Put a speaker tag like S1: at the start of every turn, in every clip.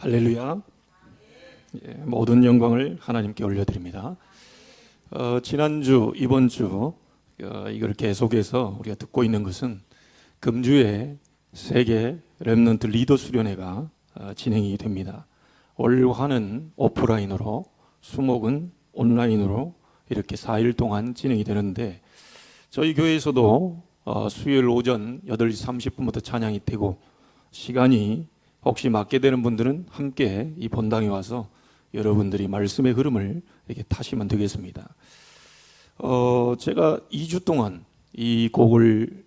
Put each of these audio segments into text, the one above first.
S1: 할렐루야. 모든 영광을 하나님께 올려드립니다. 지난주, 이번 주 이걸 계속해서 우리가 듣고 있는 것은 금주에 세계 렘넌트 리더 수련회가 진행이 됩니다. 월화는 오프라인으로, 수목은 온라인으로 이렇게 4일 동안 진행이 되는데, 저희 교회에서도 수요일 오전 8시 30분부터 찬양이 되고, 시간이 혹시 맞게 되는 분들은 함께 이 본당에 와서 여러분들이 말씀의 흐름을 이렇게 타시면 되겠습니다. 제가 2주 동안 이 곡을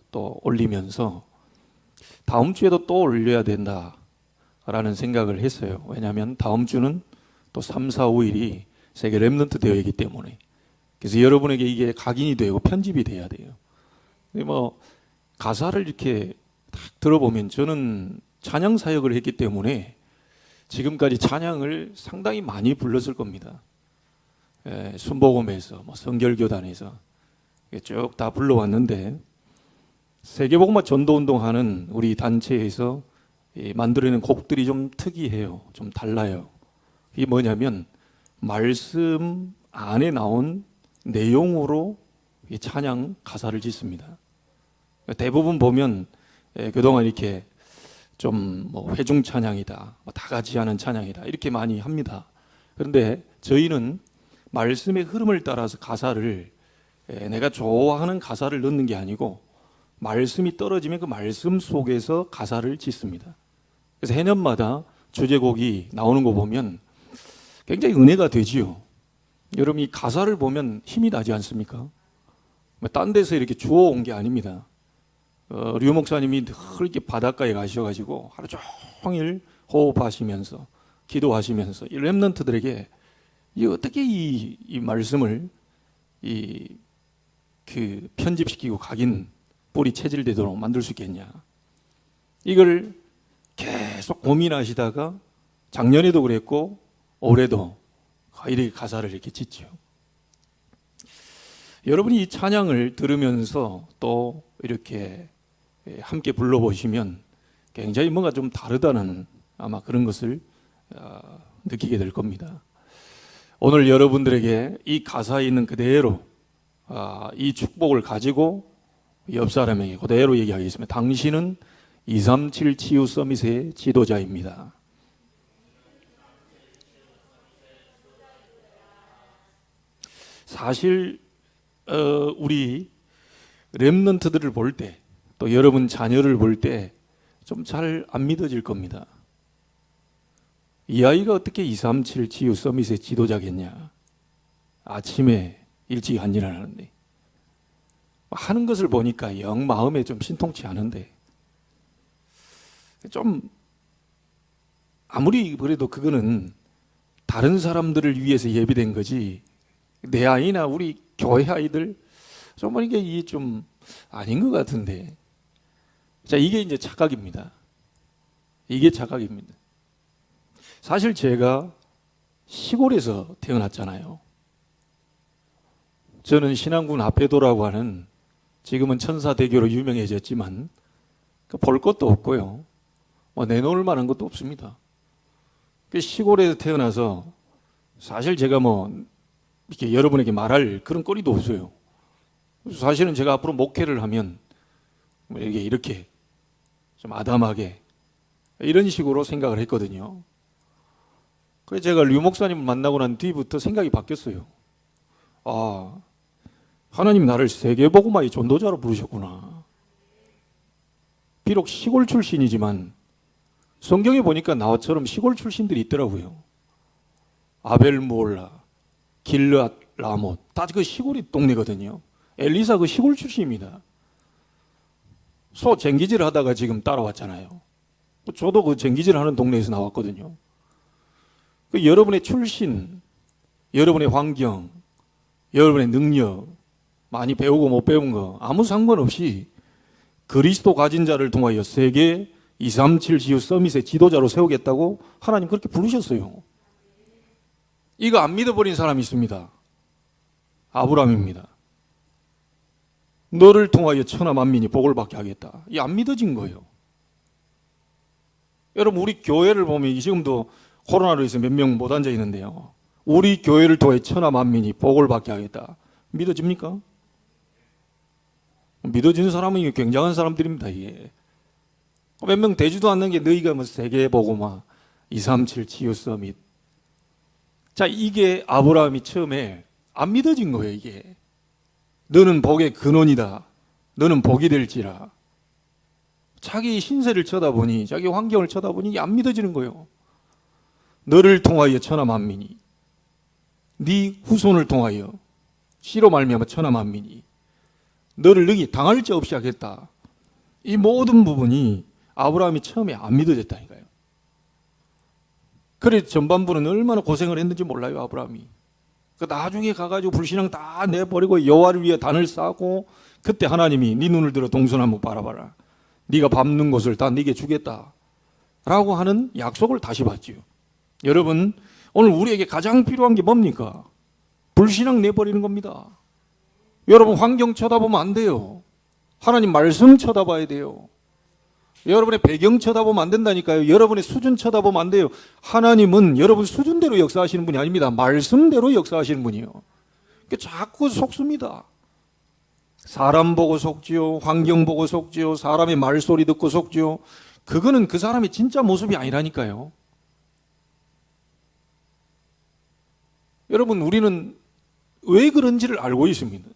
S1: 또 올리면서 다음 주에도 또 올려야 된다라는 생각을 했어요. 왜냐하면 다음 주는 또 3, 4, 5일이 세계 렘넌트 대회이기 때문에. 그래서 여러분에게 이게 각인이 되고 편집이 돼야 돼요. 뭐 가사를 이렇게 딱 들어보면, 저는 찬양 사역을 했기 때문에 지금까지 찬양을 상당히 많이 불렀을 겁니다. 순복음에서, 성결교단에서 쭉 다 불러왔는데, 세계복음화 전도운동하는 우리 단체에서 만들어낸 곡들이 좀 특이해요. 좀 달라요. 이게 뭐냐면, 말씀 안에 나온 내용으로 찬양 가사를 짓습니다. 대부분 보면 그동안 이렇게 좀 회중 찬양이다, 다 같이 하는 찬양이다, 이렇게 많이 합니다. 그런데 저희는 말씀의 흐름을 따라서 가사를, 내가 좋아하는 가사를 넣는 게 아니고 말씀이 떨어지면 그 말씀 속에서 가사를 짓습니다. 그래서 해년마다 주제곡이 나오는 거 보면 굉장히 은혜가 되지요. 여러분, 이 가사를 보면 힘이 나지 않습니까? 딴 데서 이렇게 주워온 게 아닙니다. 류 목사님이 늘 이렇게 바닷가에 가셔가지고 하루 종일 호흡하시면서 기도하시면서 이 렘넌트들에게 어떻게 이 말씀을 편집시키고 각인 뿌리 체질되도록 만들 수 있겠냐, 이걸 계속 고민하시다가 작년에도 그랬고 올해도 이렇게 가사를 이렇게 짓죠. 여러분이 이 찬양을 들으면서 또 이렇게 함께 불러보시면 굉장히 뭔가 좀 다르다는, 아마 그런 것을 느끼게 될 겁니다. 오늘 여러분들에게 이 가사에 있는 그대로 이 축복을 가지고 옆 사람에게 그대로 얘기하겠습니다. 당신은 237 치유 서밋의 지도자입니다. 사실 우리 렘넌트들을 볼 때, 또 여러분 자녀를 볼 때 좀 잘 안 믿어질 겁니다. 이 아이가 어떻게 237 치유 서밋의 지도자겠냐, 아침에 일찍 안 일어나는데, 하는 것을 보니까 영 마음에 좀 신통치 않은데, 좀 아무리 그래도 그거는 다른 사람들을 위해서 예비된 거지, 내 아이나 우리 교회 아이들 좀 이게 좀 아닌 것 같은데. 자, 이게 이제 착각입니다. 이게 착각입니다. 사실 제가 시골에서 태어났잖아요. 저는 신안군 앞에도라고 하는, 지금은 천사대교로 유명해졌지만 볼 것도 없고요, 내놓을 만한 것도 없습니다. 시골에서 태어나서 사실 제가 이렇게 여러분에게 말할 그런 거리도 없어요. 사실은 제가 앞으로 목회를 하면 이렇게 좀 아담하게 이런 식으로 생각을 했거든요. 그래서 제가 류 목사님을 만나고 난 뒤부터 생각이 바뀌었어요. 하나님 나를 세계복음화의 전도자로 부르셨구나. 비록 시골 출신이지만 성경에 보니까 나처럼 시골 출신들이 있더라고요. 아벨 모올라, 길르앗 라못, 다 그 시골이 동네거든요. 엘리사 그 시골 출신입니다. 소 쟁기질 하다가 지금 따라왔잖아요. 저도 그 쟁기질 하는 동네에서 나왔거든요. 여러분의 출신, 여러분의 환경, 여러분의 능력, 많이 배우고 못 배운 거 아무 상관없이 그리스도 가진 자를 통하여 세계 237 치유 서밋의 지도자로 세우겠다고 하나님 그렇게 부르셨어요. 이거 안 믿어버린 사람이 있습니다. 아브라함입니다. 너를 통하여 천하 만민이 복을 받게 하겠다. 이 안 믿어진 거예요. 여러분 우리 교회를 보면 지금도 코로나로 해서 몇 명 못 앉아 있는데요. 우리 교회를 통해 천하 만민이 복을 받게 하겠다. 믿어집니까? 믿어지는 사람은 이게 굉장한 사람들입니다. 이게 몇 명 되지도 않는 게 너희가 뭐 세계보고마 237 치유 서밋. 자, 이게 아브라함이 처음에 안 믿어진 거예요. 이게 너는 복의 근원이다. 너는 복이 될지라. 자기 신세를 쳐다보니, 자기 환경을 쳐다보니 이게 안 믿어지는 거예요. 너를 통하여 천하 만민이, 네 후손을 통하여 씨로 말미암아 천하 만민이 너를 능히 당할 자 없이 하겠다. 이 모든 부분이 아브라함이 처음에 안 믿어졌다니까요. 그래서 전반부는 얼마나 고생을 했는지 몰라요. 아브라함이. 그 나중에 가가지고 불신앙 다 내버리고 여호와를 위해 단을 쌓고, 그때 하나님이 네 눈을 들어 동선 한번 바라봐라. 네가 밟는 곳을 다 네게 주겠다 라고 하는 약속을 다시 받지요. 여러분, 오늘 우리에게 가장 필요한 게 뭡니까? 불신앙 내버리는 겁니다. 여러분, 환경 쳐다보면 안 돼요. 하나님 말씀 쳐다봐야 돼요. 여러분의 배경 쳐다보면 안 된다니까요. 여러분의 수준 쳐다보면 안 돼요. 하나님은 여러분 수준대로 역사하시는 분이 아닙니다. 말씀대로 역사하시는 분이에요. 자꾸 속습니다. 사람 보고 속지요. 환경 보고 속지요. 사람의 말소리 듣고 속지요. 그거는 그 사람의 진짜 모습이 아니라니까요. 여러분, 우리는 왜 그런지를 알고 있습니다.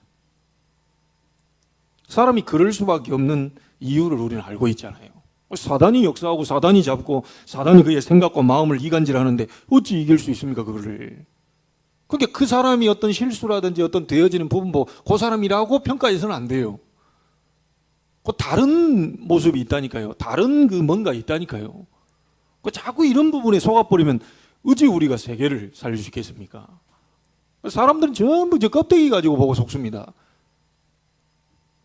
S1: 사람이 그럴 수밖에 없는 이유를 우리는 알고 있잖아요. 사단이 역사하고 사단이 잡고 사단이 그의 생각과 마음을 이간질하는데 어찌 이길 수 있습니까? 그거를. 그러니까 그 사람이 어떤 실수라든지 어떤 되어지는 부분 보고 그 사람이라고 평가해서는 안 돼요. 그 다른 모습이 있다니까요. 다른 그 뭔가 있다니까요. 그 자꾸 이런 부분에 속아버리면 어찌 우리가 세계를 살릴 수 있겠습니까? 사람들은 전부 저 껍데기 가지고 보고 속습니다.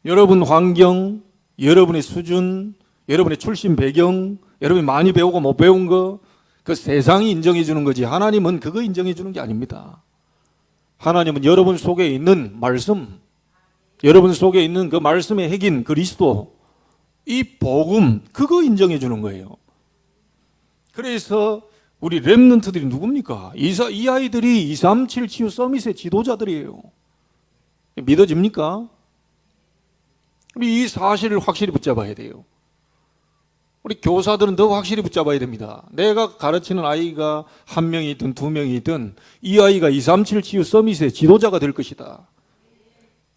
S1: 여러분 환경, 여러분의 수준, 여러분의 출신 배경, 여러분이 많이 배우고 못 배운 거, 그 세상이 인정해 주는 거지 하나님은 그거 인정해 주는 게 아닙니다. 하나님은 여러분 속에 있는 말씀, 여러분 속에 있는 그 말씀의 핵인 그리스도, 이 복음, 그거 인정해 주는 거예요. 그래서 우리 렘넌트들이 누굽니까? 이 아이들이 237 치유 서밋의 지도자들이에요. 믿어집니까? 우리 이 사실을 확실히 붙잡아야 돼요. 우리 교사들은 더 확실히 붙잡아야 됩니다. 내가 가르치는 아이가 한 명이든 두 명이든 이 아이가 237 치유 서밋의 지도자가 될 것이다.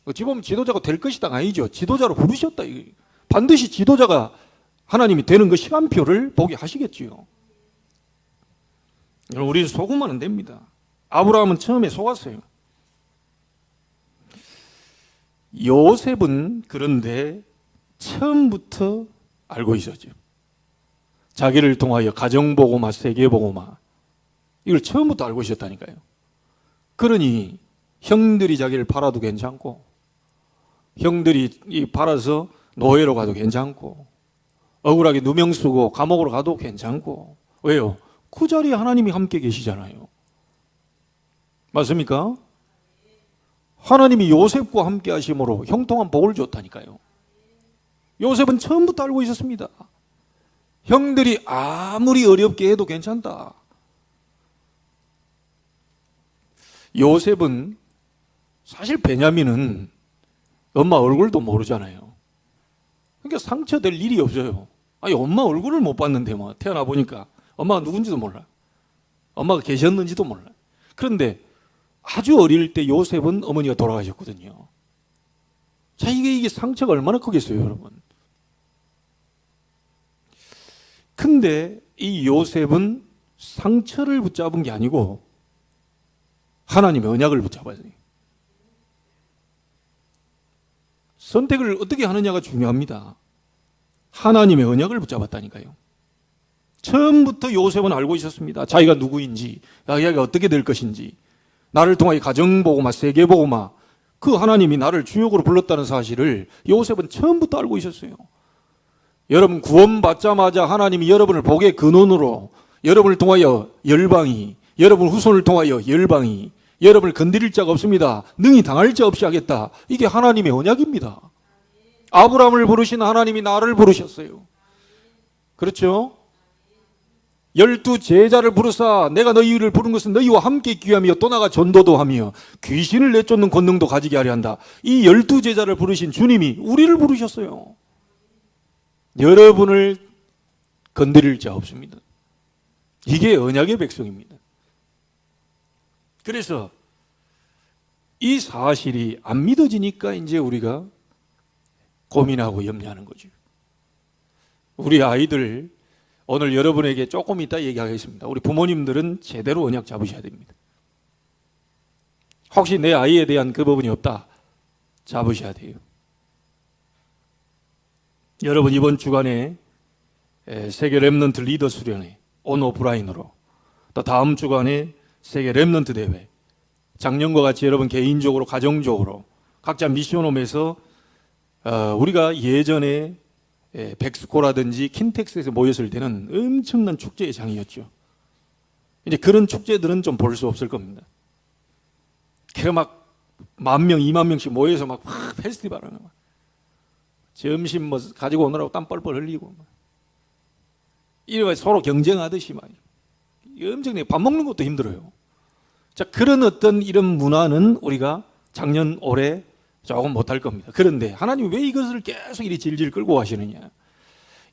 S1: 어찌 보면 지도자가 될 것이다 아니죠. 지도자로 부르셨다. 반드시 지도자가 하나님이 되는 그 시간표를 보게 하시겠지요. 우리 속으면 안 됩니다. 아브라함은 처음에 속았어요. 요셉은 그런데 처음부터 알고 있었죠. 자기를 통하여 가정보고마, 세계보고마, 이걸 처음부터 알고 있었다니까요. 그러니 형들이 자기를 팔아도 괜찮고, 형들이 팔아서 노예로 가도 괜찮고, 억울하게 누명 쓰고 감옥으로 가도 괜찮고. 왜요? 그 자리에 하나님이 함께 계시잖아요. 맞습니까? 하나님이 요셉과 함께 하심으로 형통한 복을 줬다니까요. 요셉은 처음부터 알고 있었습니다. 형들이 아무리 어렵게 해도 괜찮다. 요셉은 사실 베냐민은 엄마 얼굴도 모르잖아요. 그러니까 상처될 일이 없어요. 아니 엄마 얼굴을 못 봤는데 뭐 태어나 보니까 엄마가 누군지도 몰라. 엄마가 계셨는지도 몰라. 그런데 아주 어릴 때 요셉은 어머니가 돌아가셨거든요. 자, 이게 상처가 얼마나 크겠어요, 여러분. 근데 이 요셉은 상처를 붙잡은 게 아니고 하나님의 언약을 붙잡아야 돼요. 선택을 어떻게 하느냐가 중요합니다. 하나님의 언약을 붙잡았다니까요. 처음부터 요셉은 알고 있었습니다. 자기가 누구인지, 자기가 어떻게 될 것인지, 나를 통하여 가정보고마, 세계보고마, 그 하나님이 나를 주역으로 불렀다는 사실을 요셉은 처음부터 알고 있었어요. 여러분 구원받자마자 하나님이 여러분을 복의 근원으로, 여러분을 통하여 열방이, 여러분 후손을 통하여 열방이, 여러분을 건드릴 자가 없습니다. 능히 당할 자 없이 하겠다. 이게 하나님의 언약입니다. 아브라함을 부르신 하나님이 나를 부르셨어요. 그렇죠? 12 제자를 부르사 내가 너희를 부른 것은 너희와 함께 있기 위함이요 또 나가 전도도 하며 귀신을 내쫓는 권능도 가지게 하려 한다. 이 12 제자를 부르신 주님이 우리를 부르셨어요. 여러분을 건드릴 자 없습니다. 이게 언약의 백성입니다. 그래서 이 사실이 안 믿어지니까 이제 우리가 고민하고 염려하는 거죠. 우리 아이들 오늘 여러분에게 조금 이따 얘기하겠습니다. 우리 부모님들은 제대로 언약 잡으셔야 됩니다. 혹시 내 아이에 대한 그 부분이 없다, 잡으셔야 돼요. 여러분 이번 주간에 세계 랩넌트 리더 수련회 온 오프라인으로, 또 다음 주간에 세계 랩넌트 대회, 작년과 같이 여러분 개인적으로 가정적으로 각자 미션홈에서 우리가 예전에 백스코라든지 킨텍스에서 모였을 때는 엄청난 축제의 장이었죠. 이제 그런 축제들은 좀 볼 수 없을 겁니다. 그 막 10,000명, 20,000명씩 모여서 막 페스티벌 하는 거. 점심 뭐 가지고 오느라고 땀 뻘뻘 흘리고 이래 서로 경쟁하듯이 막 엄청나게 밥 먹는 것도 힘들어요. 자, 그런 어떤 이런 문화는 우리가 작년 올해 조금 못할 겁니다. 그런데 하나님 왜 이것을 계속 이리 질질 끌고 가시느냐?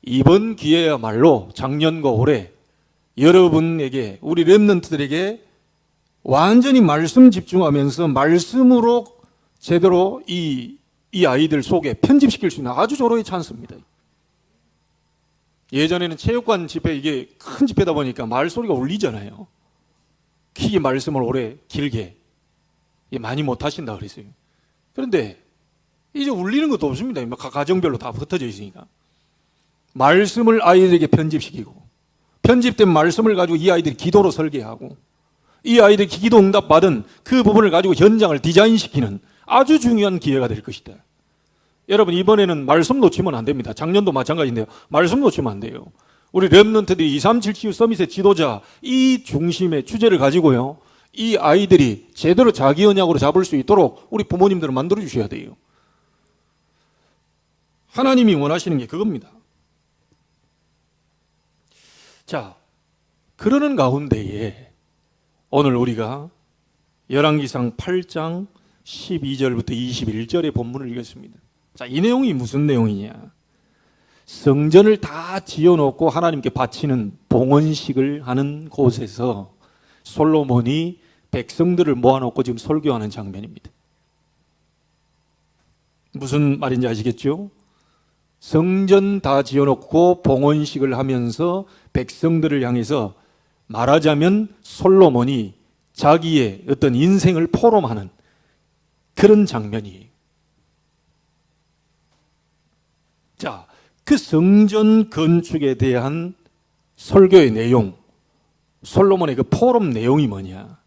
S1: 이번 기회야말로 작년과 올해 여러분에게, 우리 렘넌트들에게 완전히 말씀 집중하면서 말씀으로 제대로 이 아이들 속에 편집시킬 수 있는 아주 절호의 찬스입니다. 예전에는 체육관 집회, 이게 큰 집회다 보니까 말소리가 울리잖아요. 길게 말씀을 오래 길게 많이 못하신다 그랬어요. 그런데 이제 울리는 것도 없습니다. 가정별로 다 흩어져 있으니까. 말씀을 아이들에게 편집시키고, 편집된 말씀을 가지고 이 아이들이 기도로 설계하고, 이 아이들이 기도 응답 받은 그 부분을 가지고 현장을 디자인시키는 아주 중요한 기회가 될 것이다. 여러분 이번에는 말씀 놓치면 안 됩니다. 작년도 마찬가지인데요. 말씀 놓치면 안 돼요. 우리 렘넌트들이 237 치유 서밋의 지도자 이 중심의 주제를 가지고요, 이 아이들이 제대로 자기 언약으로 잡을 수 있도록 우리 부모님들은 만들어 주셔야 돼요. 하나님이 원하시는 게 그겁니다. 자, 그러는 가운데에 오늘 우리가 열왕기상 8장 12절부터 21절의 본문을 읽었습니다. 자, 이 내용이 무슨 내용이냐? 성전을 다 지어놓고 하나님께 바치는 봉헌식을 하는 곳에서 솔로몬이 백성들을 모아놓고 지금 설교하는 장면입니다. 무슨 말인지 아시겠죠? 성전 다 지어놓고 봉헌식을 하면서 백성들을 향해서 말하자면 솔로몬이 자기의 어떤 인생을 포럼하는 그런 장면이에요. 자, 그 성전 건축에 대한 설교의 내용, 솔로몬의 그 포럼 내용이 뭐냐?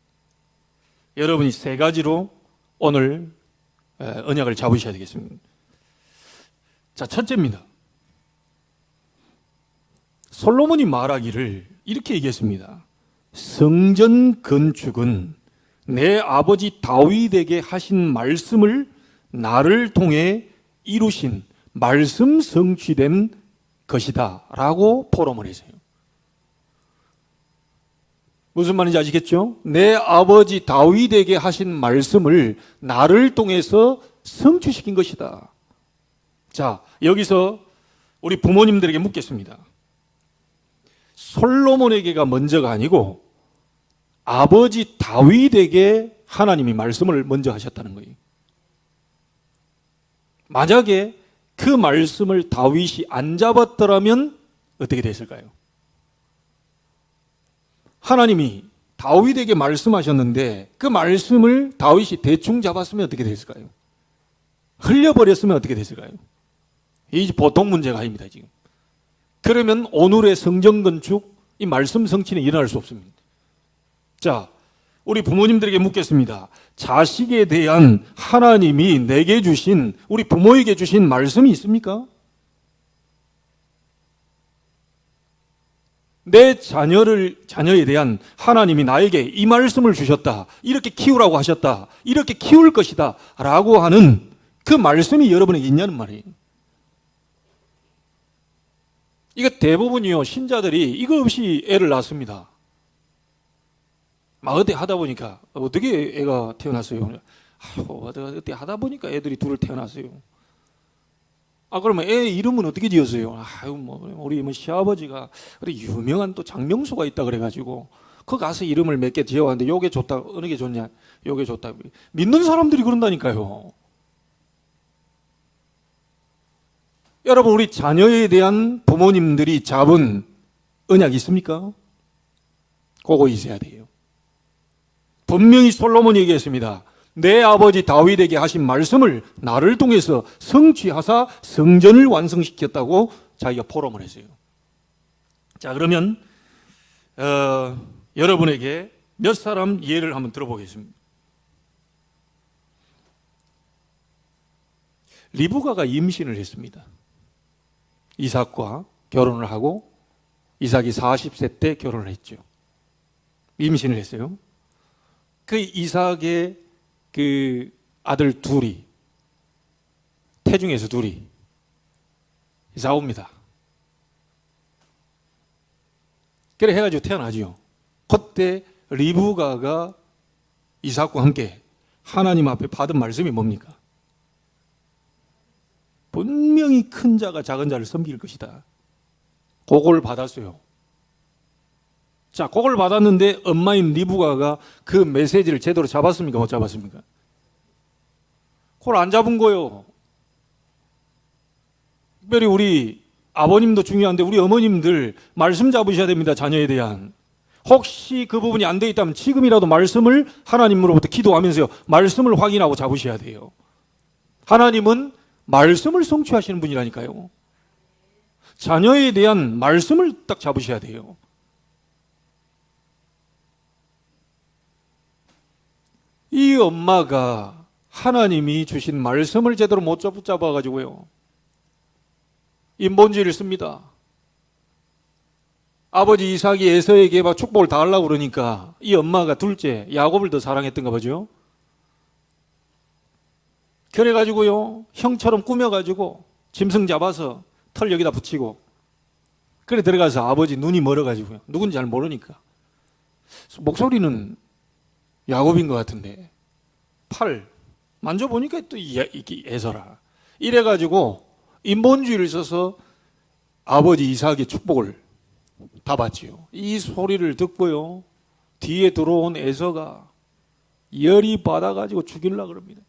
S1: 여러분이 세 가지로 오늘 언약을 잡으셔야 되겠습니다. 자, 첫째입니다. 솔로몬이 말하기를 이렇게 얘기했습니다. 성전 건축은 내 아버지 다윗에게 하신 말씀을 나를 통해 이루신 말씀 성취된 것이다 라고 포럼을 했어요. 무슨 말인지 아시겠죠? 내 아버지 다윗에게 하신 말씀을 나를 통해서 성취시킨 것이다. 자, 여기서 우리 부모님들에게 묻겠습니다. 솔로몬에게가 먼저가 아니고 아버지 다윗에게 하나님이 말씀을 먼저 하셨다는 거예요. 만약에 그 말씀을 다윗이 안 잡았더라면 어떻게 됐을까요? 하나님이 다윗에게 말씀하셨는데 그 말씀을 다윗이 대충 잡았으면 어떻게 됐을까요? 흘려버렸으면 어떻게 됐을까요? 이 보통 문제가 아닙니다, 지금. 그러면 오늘의 성전 건축, 이 말씀 성취는 일어날 수 없습니다. 자, 우리 부모님들에게 묻겠습니다. 자식에 대한 하나님이 내게 주신, 우리 부모에게 주신 말씀이 있습니까? 내 자녀에 대한 하나님이 나에게 이 말씀을 주셨다, 이렇게 키우라고 하셨다, 이렇게 키울 것이다 라고 하는 그 말씀이 여러분에게 있냐는 말이에요. 이거 대부분이요, 신자들이 이거 없이 애를 낳습니다. 막 어디 하다 보니까 어떻게 애가 태어났어요? 어떻게 하다 보니까 애들이 둘을 태어났어요. 그러면 애 이름은 어떻게 지었어요? 우리 시아버지가 유명한 또 장명수가 있다 그래가지고 그 가서 이름을 몇 개 지어왔는데 요게 좋다. 어느 게 좋냐? 요게 좋다. 믿는 사람들이 그런다니까요. 여러분, 우리 자녀에 대한 부모님들이 잡은 언약 있습니까? 그거 있어야 돼요. 분명히 솔로몬이 얘기했습니다. 내 아버지 다윗에게 하신 말씀을 나를 통해서 성취하사 성전을 완성시켰다고 자기가 포럼을 했어요. 자, 그러면 여러분에게 몇 사람 예를 한번 들어보겠습니다. 리브가가 임신을 했습니다. 이삭과 결혼을 하고 이삭이 40세 때 결혼을 했죠. 임신을 했어요. 그 이삭의 그 아들 둘이, 태중에서 둘이 싸웁니다. 그래 해가지고 태어나죠. 그때 리브가가 이삭과 함께 하나님 앞에 받은 말씀이 뭡니까? 분명히 큰 자가 작은 자를 섬길 것이다. 그걸 받았어요. 자, 그걸 받았는데 엄마인 리브가가 그 메시지를 제대로 잡았습니까? 못 잡았습니까? 그걸 안 잡은 거예요. 특별히 우리 아버님도 중요한데 우리 어머님들 말씀 잡으셔야 됩니다. 자녀에 대한. 혹시 그 부분이 안 돼 있다면 지금이라도 말씀을 하나님으로부터 기도하면서요, 말씀을 확인하고 잡으셔야 돼요. 하나님은 말씀을 성취하시는 분이라니까요. 자녀에 대한 말씀을 딱 잡으셔야 돼요. 이 엄마가 하나님이 주신 말씀을 제대로 못 잡아가지고요, 인본주의를 씁니다. 아버지 이삭이 에서에게 막 축복을 다 하려고 그러니까 이 엄마가 둘째 야곱을 더 사랑했던가 보죠. 그래가지고요, 형처럼 꾸며가지고 짐승 잡아서 털 여기다 붙이고, 그래 들어가서 아버지 눈이 멀어가지고요, 누군지 잘 모르니까 목소리는 야곱인 것 같은데 팔 만져보니까 또 에서라. 이래가지고 인본주의를 써서 아버지 이삭의 축복을 다 받지요. 이 소리를 듣고요, 뒤에 들어온 에서가 열이 받아가지고 죽이려고 그럽니다.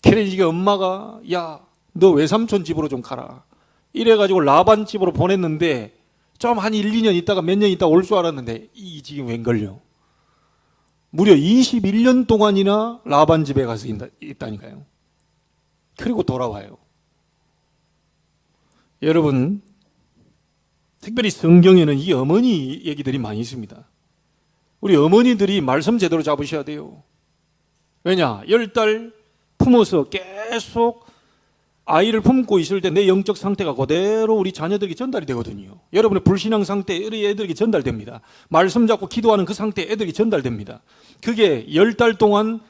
S1: 그래 이게 엄마가 야, 너 외삼촌 집으로 좀 가라. 이래가지고 라반 집으로 보냈는데 좀 한 1, 2년 있다가 몇 년 있다가 올 줄 알았는데 이 지금 웬걸요. 무려 21년 동안이나 라반 집에 가서 있다니까요. 그리고 돌아와요. 여러분, 특별히 성경에는 이 어머니 얘기들이 많이 있습니다. 우리 어머니들이 말씀 제대로 잡으셔야 돼요. 왜냐? 10달 품어서 계속 아이를 품고 있을 때 내 영적 상태가 그대로 우리 자녀들에게 전달이 되거든요. 여러분의 불신앙 상태 우리 애들에게 전달됩니다. 말씀 잡고 기도하는 그 상태 애들에게 전달됩니다. 그게 10달 동안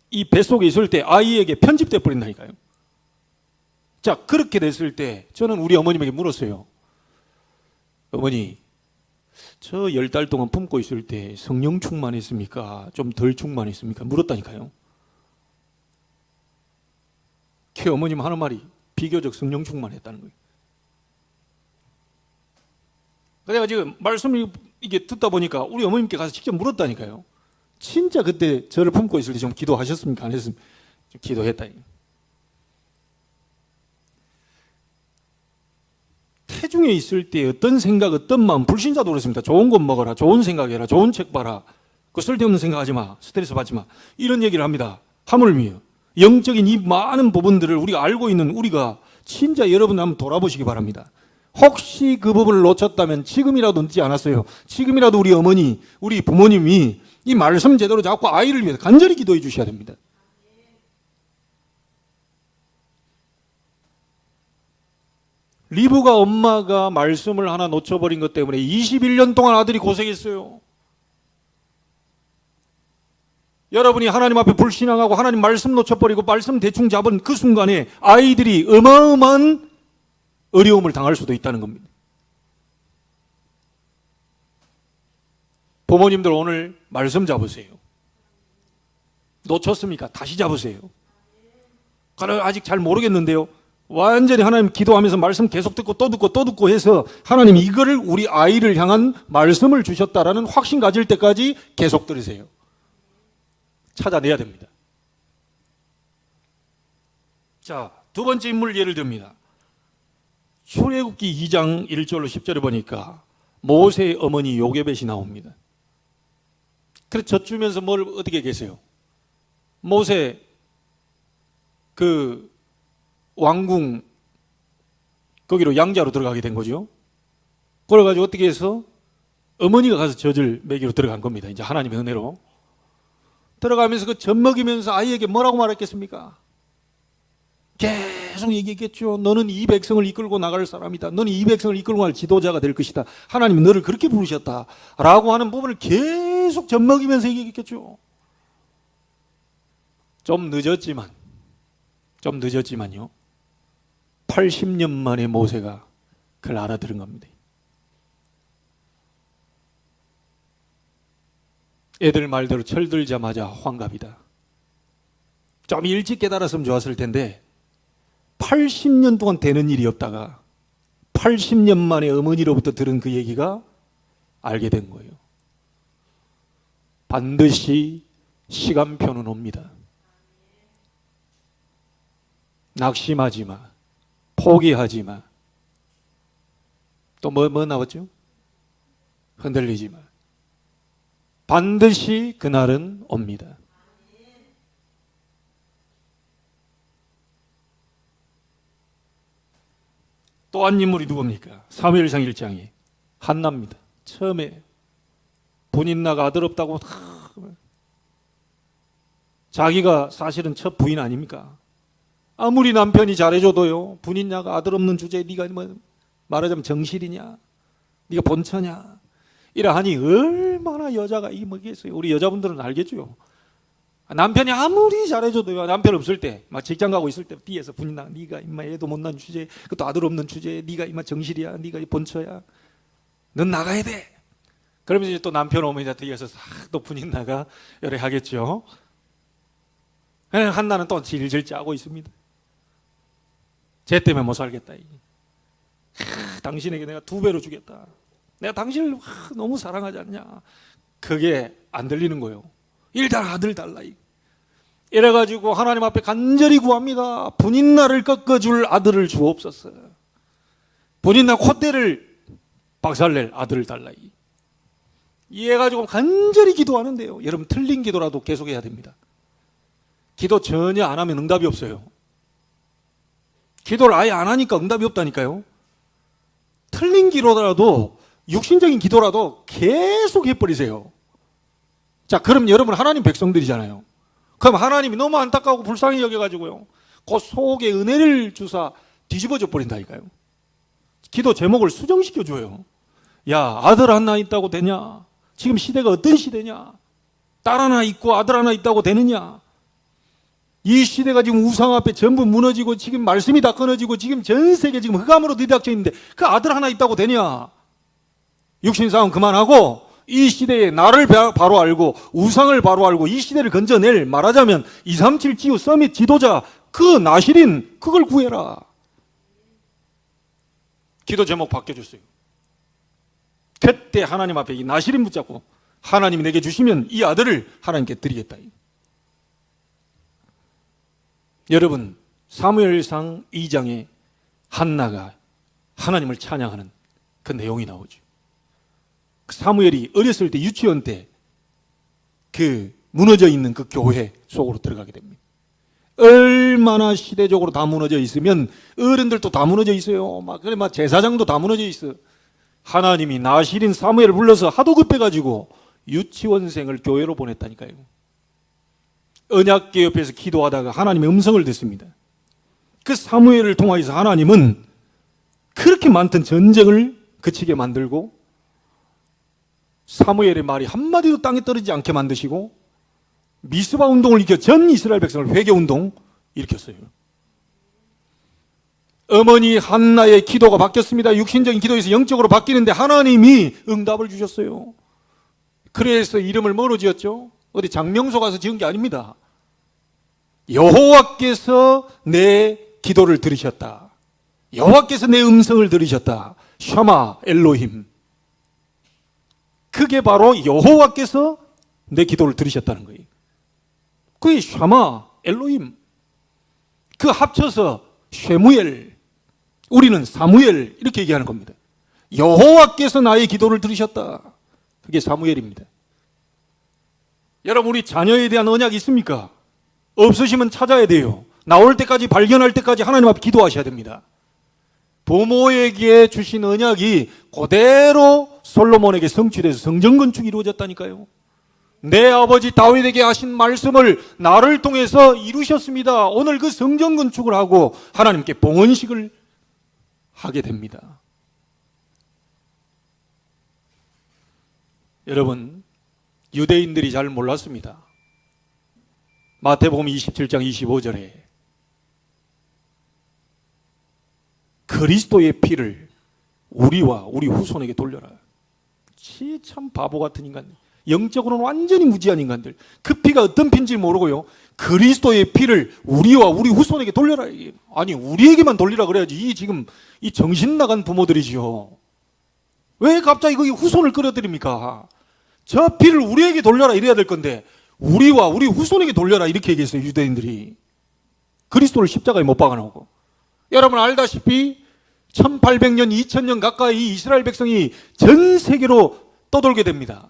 S1: 이 뱃속에 있을 때 아이에게 편집돼 버린다니까요. 자, 그렇게 됐을 때 저는 우리 어머님에게 물었어요. 어머니, 저 10달 동안 품고 있을 때 성령 충만했습니까? 좀 덜 충만했습니까? 물었다니까요. 그 어머님 하는 말이 비교적 성령 충만했다는 거예요. 내가 지금 말씀을 이게 듣다 보니까 우리 어머님께 가서 직접 물었다니까요. 진짜 그때 저를 품고 있을 때 좀 기도하셨습니까? 안 했습니까? 좀 기도했다니. 태중에 있을 때 어떤 생각, 어떤 마음, 불신자도 그렇습니다. 좋은 것 먹어라, 좋은 생각해라, 좋은 책 봐라, 그 쓸데없는 생각하지 마, 스트레스 받지 마, 이런 얘기를 합니다. 하물며 영적인 이 많은 부분들을 우리가 알고 있는 우리가 진짜 여러분 한번 돌아보시기 바랍니다. 혹시 그 부분을 놓쳤다면 지금이라도 늦지 않았어요. 지금이라도 우리 어머니, 우리 부모님이 이 말씀 제대로 잡고 아이를 위해서 간절히 기도해 주셔야 됩니다. 리브가 엄마가 말씀을 하나 놓쳐버린 것 때문에 21년 동안 아들이 고생했어요. 여러분이 하나님 앞에 불신앙하고 하나님 말씀 놓쳐버리고 말씀 대충 잡은 그 순간에 아이들이 어마어마한 어려움을 당할 수도 있다는 겁니다. 부모님들 오늘 말씀 잡으세요. 놓쳤습니까? 다시 잡으세요. 그래, 아직 잘 모르겠는데요. 완전히 하나님 기도하면서 말씀 계속 듣고 또 듣고 또 듣고 해서 하나님 이거를 우리 아이를 향한 말씀을 주셨다라는 확신 가질 때까지 계속 들으세요. 찾아내야 됩니다. 자, 두 번째 인물 예를 듭니다. 출애굽기 2장 1절로 10절에 보니까 모세의 어머니 요게벳이 나옵니다. 그래서 젖주면서 뭘 어떻게 계세요? 모세 그 왕궁 거기로 양자로 들어가게 된 거죠. 그래가지고 어떻게 해서 어머니가 가서 젖을 먹이로 들어간 겁니다. 이제 하나님의 은혜로 들어가면서 그 젖 먹이면서 아이에게 뭐라고 말했겠습니까? 계속 얘기했겠죠. 너는 이 백성을 이끌고 나갈 사람이다. 너는 이 백성을 이끌고 갈 지도자가 될 것이다. 하나님이 너를 그렇게 부르셨다 라고 하는 부분을 계속 젖 먹이면서 얘기했겠죠. 좀 늦었지만요 80년 만에 모세가 그걸 알아들은 겁니다. 애들 말대로 철들자마자 환갑이다. 좀 일찍 깨달았으면 좋았을 텐데 80년 동안 되는 일이 없다가 80년 만에 어머니로부터 들은 그 얘기가 알게 된 거예요. 반드시 시간표는 옵니다. 낙심하지 마. 포기하지 마. 또 뭐 나왔죠? 흔들리지 마. 반드시 그날은 옵니다. 또 한 인물이 누굽니까? 사무엘상 1장에 한나입니다. 처음에 분인나가 아들 없다고 자기가 사실은 첫 부인 아닙니까? 아무리 남편이 잘해줘도요 분인나가 아들 없는 주제에 네가 말하자면 정실이냐, 네가 본처냐 이러하니 얼마나 여자가 이 뭐겠어요. 우리 여자분들은 알겠죠. 남편이 아무리 잘해줘도요 남편 없을 때 막 직장 가고 있을 때 뒤에서 분인나 네가 임마 애도 못난 주제에 그것도 아들 없는 주제에 네가 임마 정실이야, 네가 본처야, 넌 나가야 돼. 그러면 이제 또 남편 오면 이제 뒤에서 또 분인나가 이래 하겠죠. 한나는 또 질질 짜고 있습니다. 쟤 때문에 못 살겠다. 당신에게 내가 2배로 주겠다. 내가 당신을 너무 사랑하지 않냐. 그게 안 들리는 거예요. 일단 아들 달라. 이래가지고 하나님 앞에 간절히 구합니다. 분인나를 꺾어줄 아들을 주옵소서. 분인나 콧대를 박살낼 아들을 달라. 이해가지고 간절히 기도하는데요. 여러분 틀린 기도라도 계속해야 됩니다. 기도 전혀 안 하면 응답이 없어요. 기도를 아예 안 하니까 응답이 없다니까요. 틀린 기도라도 육신적인 기도라도 계속 해버리세요. 자, 그럼 여러분 하나님 백성들이잖아요. 그럼 하나님이 너무 안타까우고 불쌍히 여겨가지고요 그 속에 은혜를 주사 뒤집어져 버린다니까요. 기도 제목을 수정시켜줘요. 야, 아들 하나 있다고 되냐? 지금 시대가 어떤 시대냐? 딸 하나 있고 아들 하나 있다고 되느냐? 이 시대가 지금 우상 앞에 전부 무너지고 지금 말씀이 다 끊어지고 지금 전 세계 지금 흑암으로 뒤닥쳐 있는데 그 아들 하나 있다고 되냐? 육신싸움 그만하고 이 시대에 나를 바로 알고 우상을 바로 알고 이 시대를 건져낼 말하자면 237 지우 서밋 지도자 그 나실인 그걸 구해라. 기도 제목 바뀌어줬어요. 그때 하나님 앞에 이 나실인 붙잡고 하나님이 내게 주시면 이 아들을 하나님께 드리겠다. 여러분 사무엘상 2장에 한나가 하나님을 찬양하는 그 내용이 나오죠. 사무엘이 어렸을 때 유치원 때 그 무너져 있는 그 교회 속으로 들어가게 됩니다. 얼마나 시대적으로 다 무너져 있으면 어른들도 다 무너져 있어요. 막 제사장도 다 무너져 있어. 하나님이 나실인 사무엘을 불러서 하도 급해가지고 유치원생을 교회로 보냈다니까요. 언약궤 옆에서 기도하다가 하나님의 음성을 듣습니다. 그 사무엘을 통하여서 하나님은 그렇게 많던 전쟁을 그치게 만들고 사무엘의 말이 한마디도 땅에 떨어지지 않게 만드시고 미스바 운동을 일으켜 전 이스라엘 백성을 회개운동 일으켰어요. 어머니 한나의 기도가 바뀌었습니다. 육신적인 기도에서 영적으로 바뀌는데 하나님이 응답을 주셨어요. 그래서 이름을 뭐로 지었죠? 어디 장명소 가서 지은 게 아닙니다. 여호와께서 내 기도를 들으셨다. 여호와께서 내 음성을 들으셨다. 샤마 엘로힘. 그게 바로 여호와께서 내 기도를 들으셨다는 거예요. 그게 샤마 엘로힘. 그 합쳐서 쉐무엘, 우리는 사무엘 이렇게 얘기하는 겁니다. 여호와께서 나의 기도를 들으셨다. 그게 사무엘입니다. 여러분, 우리 자녀에 대한 언약이 있습니까? 없으시면 찾아야 돼요. 나올 때까지, 발견할 때까지 하나님 앞에 기도하셔야 됩니다. 부모에게 주신 언약이 그대로 솔로몬에게 성취돼서 성전 건축이 이루어졌다니까요. 내 아버지 다윗에게 하신 말씀을 나를 통해서 이루셨습니다. 오늘 그 성전 건축을 하고 하나님께 봉헌식을 하게 됩니다. 여러분, 유대인들이 잘 몰랐습니다. 마태복음 27장 25절에 그리스도의 피를 우리와 우리 후손에게 돌려라. 참 바보 같은 인간, 영적으로는 완전히 무지한 인간들. 그 피가 어떤 피인지 모르고요, 그리스도의 피를 우리와 우리 후손에게 돌려라. 아니, 우리에게만 돌리라 그래야지. 이 정신 나간 부모들이지요. 왜 갑자기 거기 후손을 끌어들입니까? 저 피를 우리에게 돌려라 이래야 될 건데 우리와 우리 후손에게 돌려라 이렇게 얘기했어요. 유대인들이 그리스도를 십자가에 못 박아놓고. 여러분 알다시피 1800년 2000년 가까이 이스라엘 백성이 전 세계로 떠돌게 됩니다.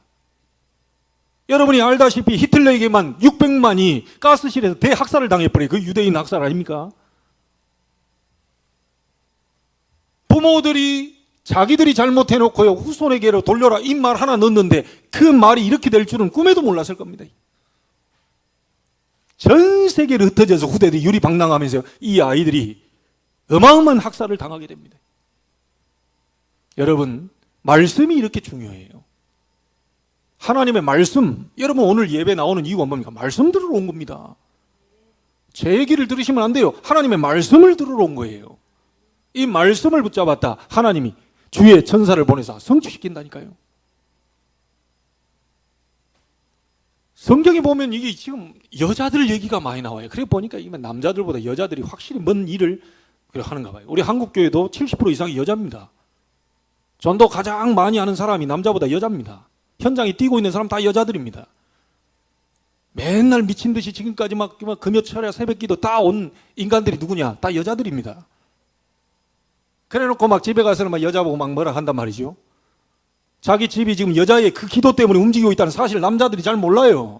S1: 여러분이 알다시피 히틀러에게만 600만이 가스실에서 대학살을 당해버려요. 그 유대인 학살 아닙니까? 부모들이 자기들이 잘못해놓고요 후손에게로 돌려라 이 말 하나 넣었는데 그 말이 이렇게 될 줄은 꿈에도 몰랐을 겁니다. 전 세계를 흩어져서 후대들이 유리방랑하면서 이 아이들이 어마어마한 학살을 당하게 됩니다. 여러분, 말씀이 이렇게 중요해요. 하나님의 말씀, 여러분 오늘 예배 나오는 이유가 뭡니까? 말씀 들으러 온 겁니다. 제 얘기를 들으시면 안 돼요. 하나님의 말씀을 들으러 온 거예요. 이 말씀을 붙잡았다. 하나님이 주의 천사를 보내서 성취시킨다니까요. 성경에 보면 이게 지금 여자들 얘기가 많이 나와요. 그래 보니까 이게 남자들보다 여자들이 확실히 먼 일을 하는가 봐요. 우리 한국교회도 70% 이상이 여자입니다. 전도 가장 많이 하는 사람이 남자보다 여자입니다. 현장에 뛰고 있는 사람 다 여자들입니다. 맨날 미친 듯이 지금까지 막 금요철야 새벽기도 다 온 인간들이 누구냐? 다 여자들입니다. 그래놓고 막 집에 가서는 막 여자 보고 막 뭐라 한단 말이죠. 자기 집이 지금 여자의 그 기도 때문에 움직이고 있다는 사실 남자들이 잘 몰라요.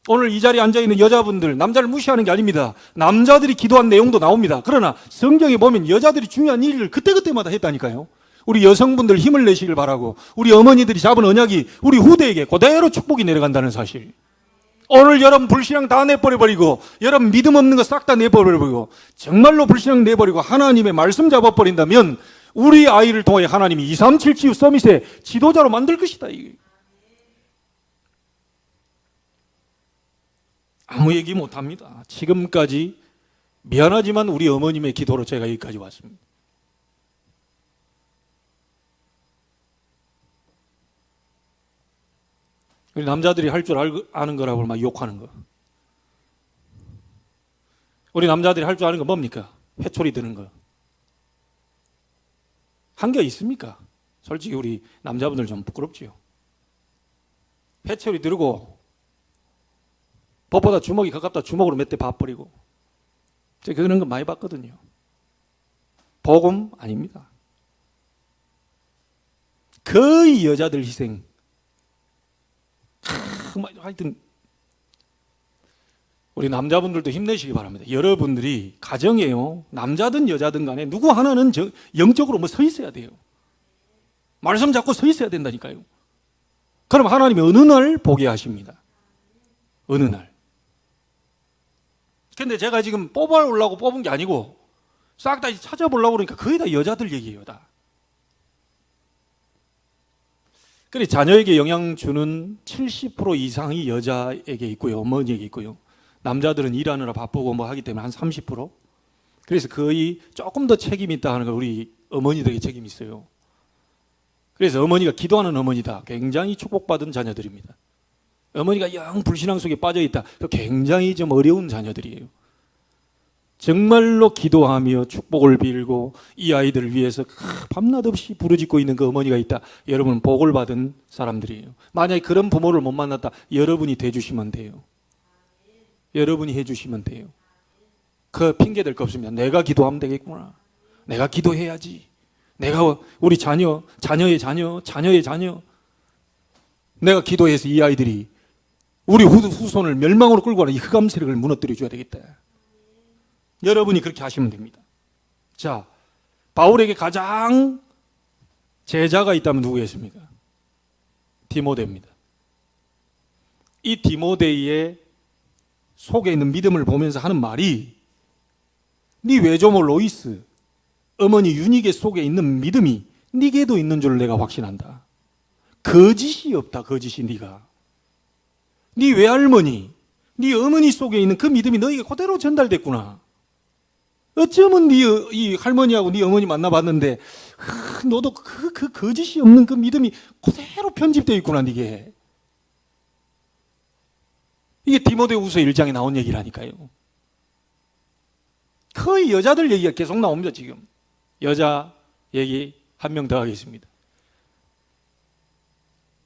S1: 오늘 이 자리에 앉아있는 여자분들, 남자를 무시하는 게 아닙니다. 남자들이 기도한 내용도 나옵니다. 그러나 성경에 보면 여자들이 중요한 일을 그때그때마다 했다니까요. 우리 여성분들 힘을 내시길 바라고, 우리 어머니들이 잡은 언약이 우리 후대에게 그대로 축복이 내려간다는 사실. 오늘 여러분 불신앙 다 내버려버리고, 여러분 믿음 없는 거 싹 다 내버려버리고, 정말로 불신앙 내버리고 하나님의 말씀 잡아버린다면 우리 아이를 통해 하나님이 237 치유 서밋의 지도자로 만들 것이다. 아무 얘기 못합니다. 지금까지 미안하지만 우리 어머님의 기도로 제가 여기까지 왔습니다. 우리 남자들이 할 줄 아는 거라고 막 욕하는 거. 우리 남자들이 할 줄 아는 거 뭡니까? 회초리 드는 거. 한 게 있습니까? 솔직히 우리 남자분들 좀 부끄럽지요. 회초리 들고 법보다 주먹이 가깝다 주먹으로 몇 대 봐버리고. 제가 그런 거 많이 봤거든요. 복음 아닙니다. 거의 여자들 희생. 하여튼 우리 남자분들도 힘내시기 바랍니다. 여러분들이 가정에요, 남자든 여자든 간에 누구 하나는 영적으로 뭐 서 있어야 돼요. 말씀 잡고 서 있어야 된다니까요. 그럼 하나님이 어느 날 보게 하십니다. 어느 날. 근데 제가 지금 뽑아오려고 뽑은 게 아니고 싹 다 찾아보려고 그러니까 거의 다 여자들 얘기예요. 다. 그래 자녀에게 영향 주는 70% 이상이 여자에게 있고요. 어머니에게 있고요. 남자들은 일하느라 바쁘고 뭐 하기 때문에 한 30%. 그래서 거의 조금 더 책임이 있다 하는 걸 우리 어머니들에게 책임이 있어요. 그래서 어머니가 기도하는 어머니다. 굉장히 축복받은 자녀들입니다. 어머니가 영 불신앙 속에 빠져있다. 굉장히 좀 어려운 자녀들이에요. 정말로 기도하며 축복을 빌고 이 아이들을 위해서 밤낮 없이 부르짖고 있는 그 어머니가 있다. 여러분 복을 받은 사람들이에요. 만약에 그런 부모를 못 만났다. 여러분이 대주시면 돼요. 여러분이 해주시면 돼요. 그 핑계 댈 거 없습니다. 내가 기도하면 되겠구나. 내가 기도해야지. 내가 우리 자녀의 자녀 내가 기도해서 이 아이들이 우리 후손을 멸망으로 끌고 가는 이 흑암 세력을 무너뜨려 줘야 되겠다. 여러분이 그렇게 하시면 됩니다. 자, 바울에게 가장 제자가 있다면 누구겠습니까? 디모데입니다. 이 디모데의 속에 있는 믿음을 보면서 하는 말이 네 외조모 로이스, 어머니 유니게 속에 있는 믿음이 네게도 있는 줄 내가 확신한다. 거짓이 없다. 거짓이 네가. 네 외할머니, 네 어머니 속에 있는 그 믿음이 너에게 그대로 전달됐구나. 어쩌면 네 할머니하고 네 어머니 만나봤는데 너도 그 거짓이 없는 그 믿음이 그대로 편집되어 있구나. 이게 디모데후서 1장에 나온 얘기라니까요. 거의 여자들 얘기가 계속 나옵니다. 지금 여자 얘기 한 명 더 하겠습니다.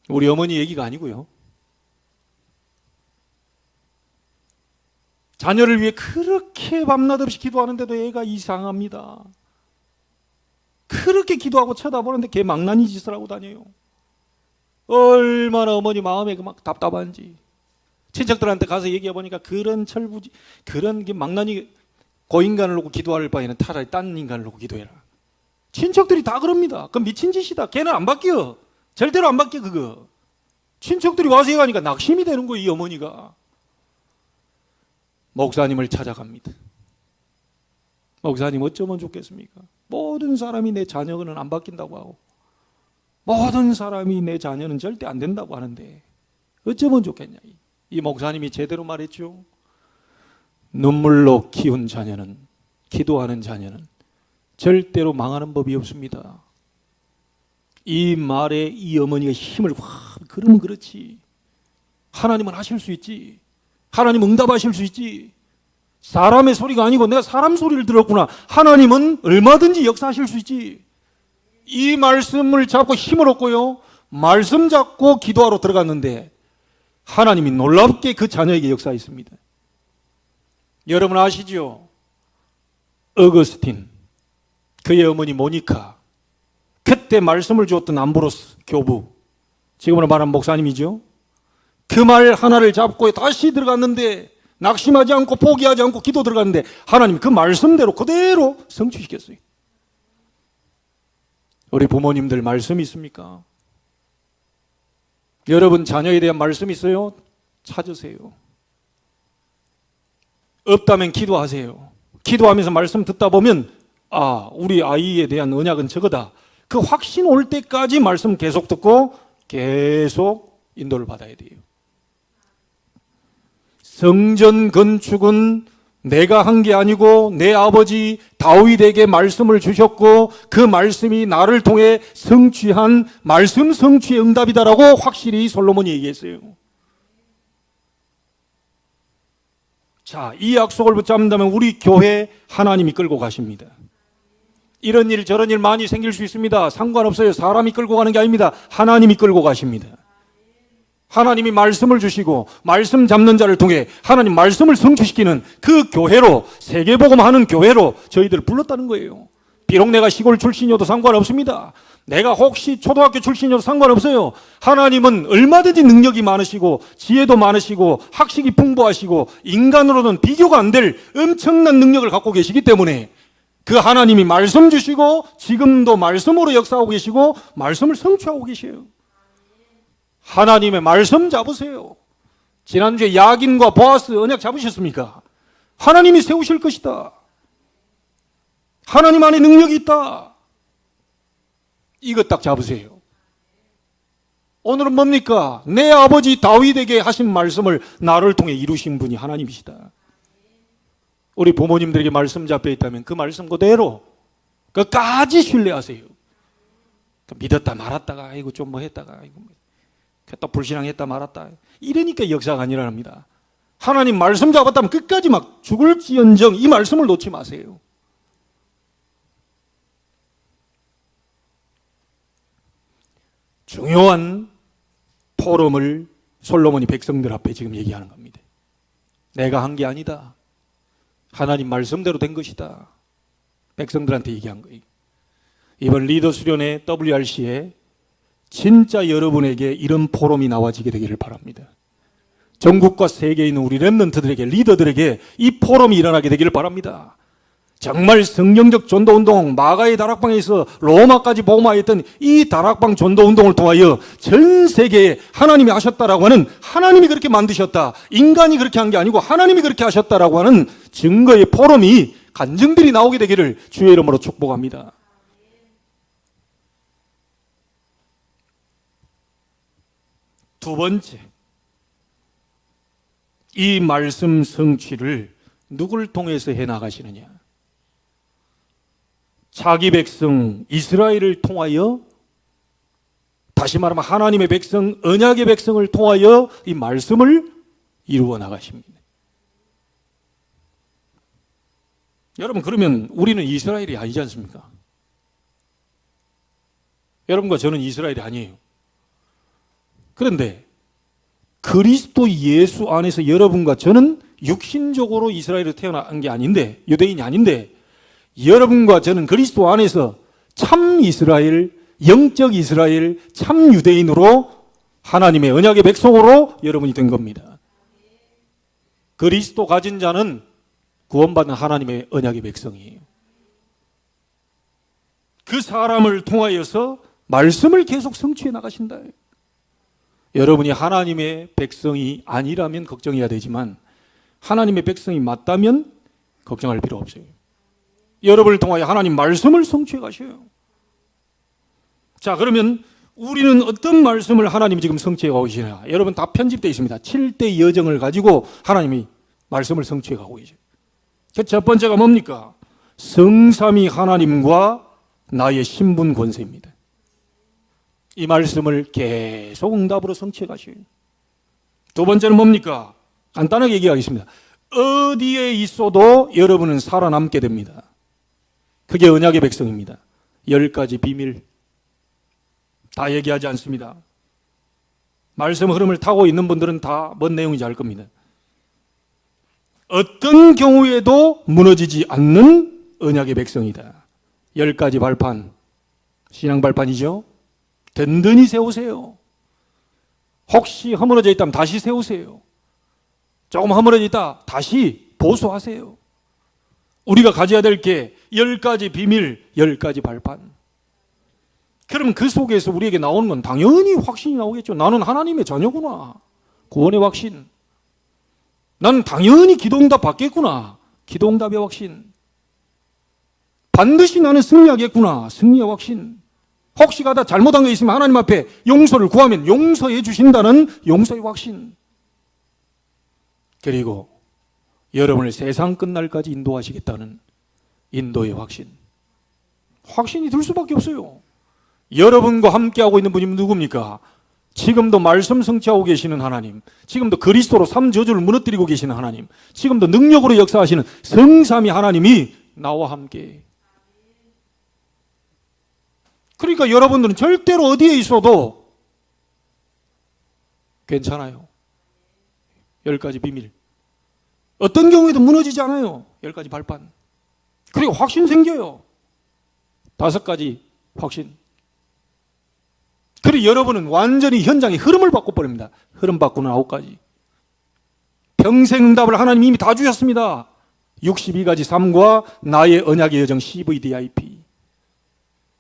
S1: 우리 어머니 얘기가 아니고요. 자녀를 위해 그렇게 밤낮 없이 기도하는데도 애가 이상합니다. 그렇게 기도하고 쳐다보는데 걔 망나니 짓을 하고 다녀요. 얼마나 어머니 마음에 막 답답한지. 친척들한테 가서 얘기해보니까 그런 철부지, 그런 게 망나니 고인간을 놓고 기도할 바에는 차라리 딴 인간을 놓고 기도해라. 친척들이 다 그럽니다. 그건 미친 짓이다. 걔는 안 바뀌어. 절대로 안 바뀌어 그거. 친척들이 와서 얘기하니까 낙심이 되는 거예요. 이 어머니가. 목사님을 찾아갑니다. 목사님 어쩌면 좋겠습니까? 모든 사람이 내 자녀는 안 바뀐다고 하고 모든 사람이 내 자녀는 절대 안 된다고 하는데 어쩌면 좋겠냐. 이 목사님이 제대로 말했죠. 눈물로 키운 자녀는, 기도하는 자녀는 절대로 망하는 법이 없습니다. 이 말에 이 어머니가 힘을 그러면 그렇지. 하나님은 하실 수 있지. 하나님 응답하실 수 있지. 사람의 소리가 아니고 내가 사람 소리를 들었구나. 하나님은 얼마든지 역사하실 수 있지. 이 말씀을 잡고 힘을 얻고요. 말씀 잡고 기도하러 들어갔는데 하나님이 놀랍게 그 자녀에게 역사했습니다. 여러분 아시죠? 어거스틴, 그의 어머니 모니카, 그때 말씀을 주었던 암브로스 교부, 지금으로 말하는 목사님이죠. 그 말 하나를 잡고 다시 들어갔는데 낙심하지 않고 포기하지 않고 기도 들어갔는데 하나님이 그 말씀대로 그대로 성취시켰어요. 우리 부모님들 말씀 있습니까? 여러분 자녀에 대한 말씀 있어요? 찾으세요. 없다면 기도하세요. 기도하면서 말씀 듣다 보면 우리 아이에 대한 언약은 저거다. 그 확신 올 때까지 말씀 계속 듣고 계속 인도를 받아야 돼요. 성전 건축은 내가 한 게 아니고 내 아버지 다윗에게 말씀을 주셨고 그 말씀이 나를 통해 성취한 말씀 성취의 응답이다라고 확실히 솔로몬이 얘기했어요. 자, 이 약속을 붙잡는다면 우리 교회 하나님이 끌고 가십니다. 이런 일 저런 일 많이 생길 수 있습니다. 상관없어요. 사람이 끌고 가는 게 아닙니다. 하나님이 끌고 가십니다. 하나님이 말씀을 주시고 말씀 잡는 자를 통해 하나님 말씀을 성취시키는 그 교회로, 세계복음하는 교회로 저희들을 불렀다는 거예요. 비록 내가 시골 출신이어도 상관없습니다. 내가 혹시 초등학교 출신이어도 상관없어요. 하나님은 얼마든지 능력이 많으시고 지혜도 많으시고 학식이 풍부하시고 인간으로는 비교가 안 될 엄청난 능력을 갖고 계시기 때문에 그 하나님이 말씀 주시고 지금도 말씀으로 역사하고 계시고 말씀을 성취하고 계세요. 하나님의 말씀 잡으세요. 지난주에 야긴과 보아스 언약 잡으셨습니까? 하나님이 세우실 것이다. 하나님 안에 능력이 있다. 이거 딱 잡으세요. 오늘은 뭡니까? 내 아버지 다윗에게 하신 말씀을 나를 통해 이루신 분이 하나님이시다. 우리 부모님들에게 말씀 잡혀 있다면 그 말씀 그대로 끝까지 신뢰하세요. 믿었다 말았다가 아이고 좀 뭐 했다가 아이고 또 불신앙했다 말았다 이러니까 역사가 안 일어납니다. 하나님 말씀 잡았다면 끝까지 막 죽을지언정 이 말씀을 놓지 마세요. 중요한 포럼을 솔로몬이 백성들 앞에 지금 얘기하는 겁니다. 내가 한 게 아니다. 하나님 말씀대로 된 것이다. 백성들한테 얘기한 거예요. 이번 리더 수련회 WRC에 진짜 여러분에게 이런 포럼이 나와지게 되기를 바랍니다. 전국과 세계에 있는 우리 렘넌트들에게, 리더들에게 이 포럼이 일어나게 되기를 바랍니다. 정말 성경적 전도운동, 마가의 다락방에서 로마까지 복음화했던 이 다락방 전도운동을 통하여 전 세계에 하나님이 하셨다라고 하는, 하나님이 그렇게 만드셨다, 인간이 그렇게 한 게 아니고 하나님이 그렇게 하셨다라고 하는 증거의 포럼이, 간증들이 나오게 되기를 주의 이름으로 축복합니다. 두 번째, 이 말씀 성취를 누구를 통해서 해나가시느냐? 자기 백성 이스라엘을 통하여, 다시 말하면 하나님의 백성, 언약의 백성을 통하여 이 말씀을 이루어 나가십니다. 여러분, 그러면 우리는 이스라엘이 아니지 않습니까? 여러분과 저는 이스라엘이 아니에요. 그런데 그리스도 예수 안에서 여러분과 저는 육신적으로 이스라엘에 태어난 게 아닌데, 유대인이 아닌데, 여러분과 저는 그리스도 안에서 참 이스라엘, 영적 이스라엘, 참 유대인으로 하나님의 언약의 백성으로 여러분이 된 겁니다. 그리스도 가진 자는 구원받는 하나님의 언약의 백성이에요. 그 사람을 통하여서 말씀을 계속 성취해 나가신다. 여러분이 하나님의 백성이 아니라면 걱정해야 되지만 하나님의 백성이 맞다면 걱정할 필요 없어요. 여러분을 통하여 하나님 말씀을 성취해 가셔요. 자, 그러면 우리는 어떤 말씀을 하나님이 지금 성취해 가고 계시냐? 여러분 다 편집되어 있습니다. 7대 여정을 가지고 하나님이 말씀을 성취해 가고 계셔요. 그 첫 번째가 뭡니까? 성삼위 하나님과 나의 신분 권세입니다. 이 말씀을 계속 응답으로 성취해 가셔요. 두 번째는 뭡니까? 간단하게 얘기하겠습니다. 어디에 있어도 여러분은 살아남게 됩니다. 그게 언약의 백성입니다. 10가지 비밀 다 얘기하지 않습니다. 말씀 흐름을 타고 있는 분들은 다 뭔 내용인지 알 겁니다. 어떤 경우에도 무너지지 않는 언약의 백성이다. 10가지 발판, 신앙 발판이죠. 든든히 세우세요. 혹시 허물어져 있다면 다시 세우세요. 조금 허물어져 있다 다시 보수하세요. 우리가 가져야 될 게 10가지 비밀, 10가지 발판. 그러면 그 속에서 우리에게 나오는 건 당연히 확신이 나오겠죠. 나는 하나님의 자녀구나. 구원의 확신. 나는 당연히 기도응답 받겠구나. 기도응답의 확신. 반드시 나는 승리하겠구나. 승리의 확신. 혹시 가다 잘못한 게 있으면 하나님 앞에 용서를 구하면 용서해 주신다는 용서의 확신. 그리고 여러분을 세상 끝날까지 인도하시겠다는 인도의 확신. 확신이 들 수밖에 없어요. 여러분과 함께하고 있는 분이 누굽니까? 지금도 말씀 성취하고 계시는 하나님, 지금도 그리스도로 삶 저주를 무너뜨리고 계시는 하나님, 지금도 능력으로 역사하시는 성삼위 하나님이 나와 함께. 그러니까 여러분들은 절대로 어디에 있어도 괜찮아요. 10가지 비밀. 어떤 경우에도 무너지지 않아요. 10가지 발판. 그리고 확신 생겨요. 5가지 확신. 그리고 여러분은 완전히 현장의 흐름을 바꿔버립니다. 흐름 바꾸는 9가지. 평생 응답을 하나님 이미 다 주셨습니다. 62가지 삶과 나의 언약의 여정 CVDIP.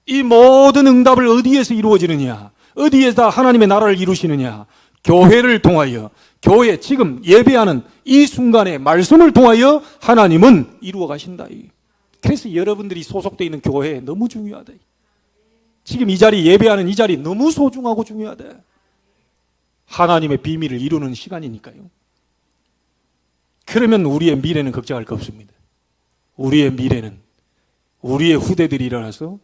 S1: 이 모든 응답을 어디에서 이루어지느냐? 어디에서 하나님의 나라를 이루시느냐? 교회를 통하여, 교회 지금 예배하는 이 순간에 말씀을 통하여 하나님은 이루어 가신다. 그래서 여러분들이 소속되어 있는 교회 너무 중요하다. 지금 이 자리 예배하는 이 자리 너무 소중하고 중요하다. 하나님의 비밀을 이루는 시간이니까요. 그러면 우리의 미래는 걱정할 거 없습니다. 우리의 미래는 우리의 후대들이 일어나서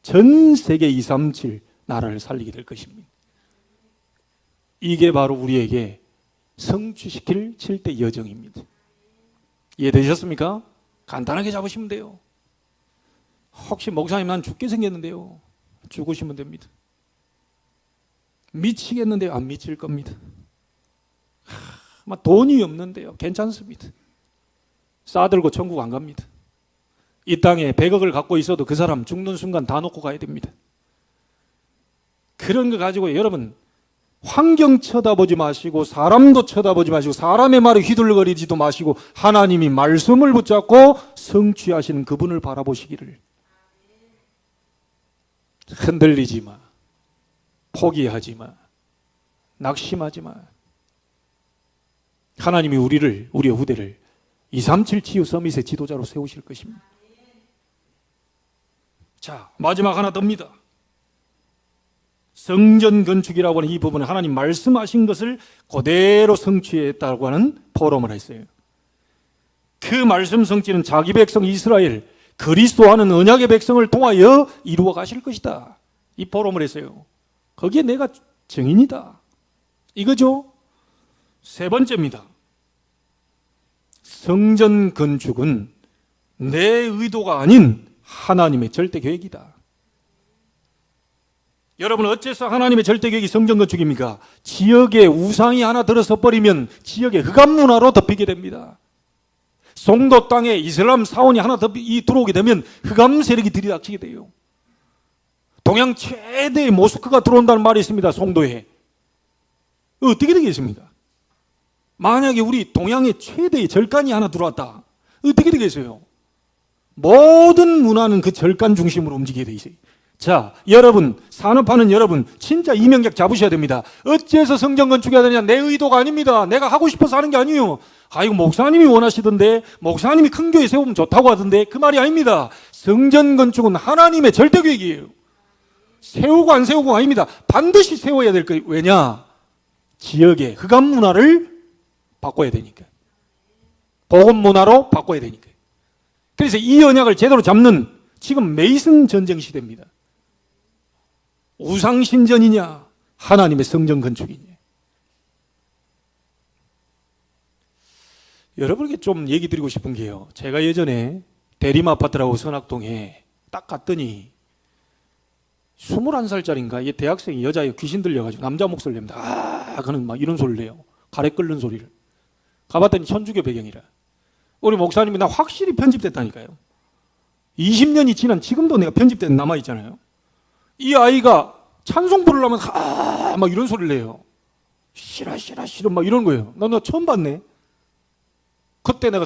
S1: 전 세계 237 나라를 살리게 될 것입니다. 이게 바로 우리에게 성취시킬 7대 여정입니다. 이해되셨습니까? 간단하게 잡으시면 돼요. 혹시 목사님 난 죽게 생겼는데요. 죽으시면 됩니다. 미치겠는데요. 안 미칠 겁니다. 돈이 없는데요. 괜찮습니다. 싸들고 천국 안 갑니다. 이 땅에 100억을 갖고 있어도 그 사람 죽는 순간 다 놓고 가야 됩니다. 그런 거 가지고 여러분 환경 쳐다보지 마시고 사람도 쳐다보지 마시고 사람의 말에 휘둘거리지도 마시고 하나님이 말씀을 붙잡고 성취하시는 그분을 바라보시기를. 흔들리지 마. 포기하지 마. 낙심하지 마. 하나님이 우리의 후대를 237 치유 서밋의 지도자로 세우실 것입니다. 자, 마지막 하나 더입니다. 성전 건축이라고 하는 이 부분은 하나님 말씀하신 것을 그대로 성취했다고 하는 포럼을 했어요. 그 말씀 성취는 자기 백성 이스라엘, 그리스도와는 언약의 백성을 통하여 이루어 가실 것이다. 이 포럼을 했어요. 거기에 내가 증인이다. 이거죠. 세 번째입니다. 성전 건축은 내 의도가 아닌 하나님의 절대 계획이다. 여러분 어째서 하나님의 절대 계획이 성전 건축입니까? 지역에 우상이 하나 들어서 버리면 지역의 흑암 문화로 덮이게 됩니다. 송도 땅에 이슬람 사원이 하나 들어오게 되면 흑암 세력이 들이닥치게 돼요. 동양 최대의 모스크가 들어온다는 말이 있습니다. 송도에. 어떻게 되겠습니까? 만약에 우리 동양의 최대의 절간이 하나 들어왔다. 어떻게 되겠어요? 모든 문화는 그 절간 중심으로 움직이게 돼 있어요. 자, 여러분, 산업하는 여러분, 진짜 이명작 잡으셔야 됩니다. 어째서 성전 건축해야 되냐? 내 의도가 아닙니다. 내가 하고 싶어서 하는 게 아니에요. 아이고, 목사님이 원하시던데, 목사님이 큰 교회 세우면 좋다고 하던데, 그 말이 아닙니다. 성전 건축은 하나님의 절대 계획이에요. 세우고 안 세우고 아닙니다. 반드시 세워야 될 거예요. 왜냐? 지역의 흑암 문화를 바꿔야 되니까. 복음 문화로 바꿔야 되니까. 그래서 이 언약을 제대로 잡는 지금 메이슨 전쟁 시대입니다. 우상 신전이냐, 하나님의 성전 건축이냐. 여러분에게 좀 얘기 드리고 싶은 게요. 제가 예전에 대림 아파트라고 선악동에 딱 갔더니 21살짜리인가 이 대학생이 여자애 귀신 들려가지고 남자 목소리를 냅니다. 그는 막 이런 소리를 해요. 가래 끓는 소리를. 가봤더니 천주교 배경이라. 우리 목사님이 나 확실히 편집됐다니까요. 20년이 지난 지금도 내가 편집된 남아있잖아요. 이 아이가 찬송 부르려면 막 이런 소리를 내요. 싫어 막 이런 거예요. 나 처음 봤네. 그때 내가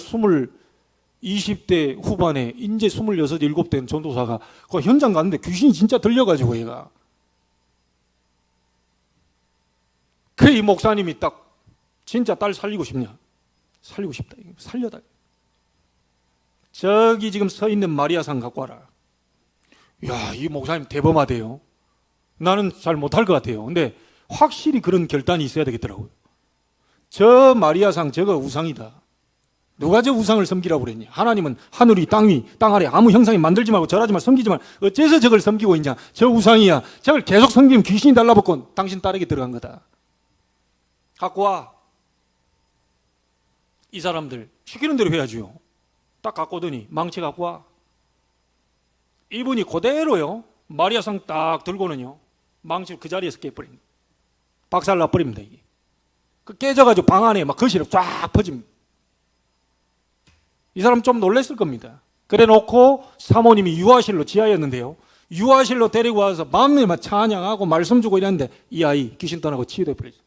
S1: 20대 후반에 이제 26, 7 된 전도사가 그 현장 갔는데 귀신이 진짜 들려가지고 얘가. 그래 이 목사님이 딱 진짜 딸 살리고 싶냐? 살리고 싶다. 살려다. 저기 지금 서 있는 마리아상 갖고 와라. 야, 이 목사님 대범하대요. 나는 잘 못할 것 같아요. 근데 확실히 그런 결단이 있어야 되겠더라고요. 저 마리아상 저거 우상이다. 누가 저 우상을 섬기라고 그랬냐? 하나님은 하늘 위, 땅 위, 땅 아래 아무 형상이 만들지 말고 절하지 말고 섬기지 말고 어째서 저걸 섬기고 있냐? 저 우상이야. 저걸 계속 섬기면 귀신이 달라붙고 당신 딸에게 들어간 거다. 갖고 와. 이 사람들 시키는 대로 해야지요. 딱 갖고 오더니 망치 갖고 와. 이분이 그대로요. 마리아상 딱 들고는요. 망치 그 자리에서 깨버립니다. 박살나 버립니다. 이게. 그 깨져가지고 방 안에 막 거실에 쫙 퍼집니다. 이 사람 좀 놀랬을 겁니다. 그래 놓고 사모님이 유아실로 지하였는데요. 유아실로 데리고 와서 밤에 막 찬양하고 말씀 주고 이랬는데 이 아이 귀신 떠나고 치유돼 버렸어요.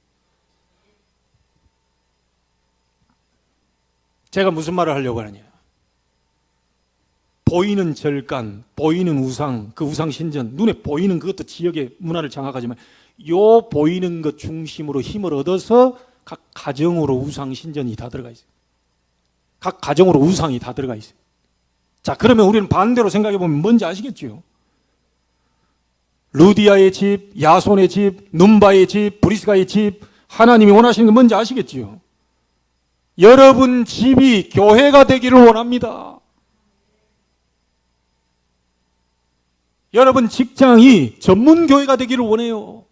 S1: 제가 무슨 말을 하려고 하느냐. 보이는 절간, 보이는 우상, 그 우상 신전, 눈에 보이는 그것도 지역의 문화를 장악하지만 요 보이는 것 중심으로 힘을 얻어서 각 가정으로 우상 신전이 다 들어가 있어요. 각 가정으로 우상이 다 들어가 있어요. 자, 그러면 우리는 반대로 생각해 보면 뭔지 아시겠죠? 루디아의 집, 야손의 집, num바의 집, 브리스가의 집, 하나님이 원하시는 건 뭔지 아시겠죠? 여러분 집이 교회가 되기를 원합니다. 여러분 직장이 전문교회가 되기를 원해요.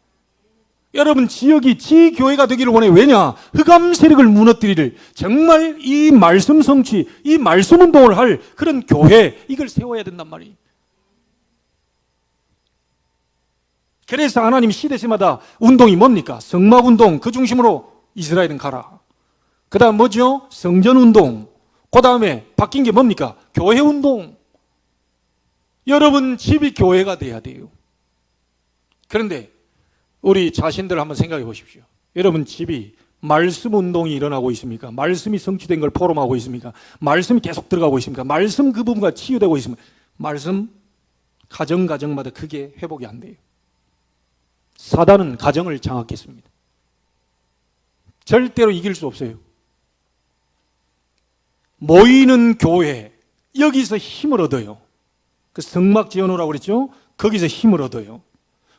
S1: 여러분 지역이 지교회가 되기를 원해요. 왜냐? 흑암 세력을 무너뜨리를 정말 이 말씀 성취, 이 말씀 운동을 할 그런 교회, 이걸 세워야 된단 말이에요. 그래서 하나님 시대마다 운동이 뭡니까? 성막운동, 그 중심으로 이스라엘은 가라. 그 다음 뭐죠? 성전운동. 그 다음에 바뀐 게 뭡니까? 교회운동. 여러분 집이 교회가 돼야 돼요. 그런데 우리 자신들 한번 생각해 보십시오. 여러분 집이 말씀 운동이 일어나고 있습니까? 말씀이 성취된 걸 포럼하고 있습니까? 말씀이 계속 들어가고 있습니까? 말씀 그 부분과 치유되고 있습니까? 말씀 가정마다 그게 회복이 안 돼요. 사단은 가정을 장악했습니다. 절대로 이길 수 없어요. 모이는 교회, 여기서 힘을 얻어요. 그 성막 지어놓으라고 그랬죠? 거기서 힘을 얻어요.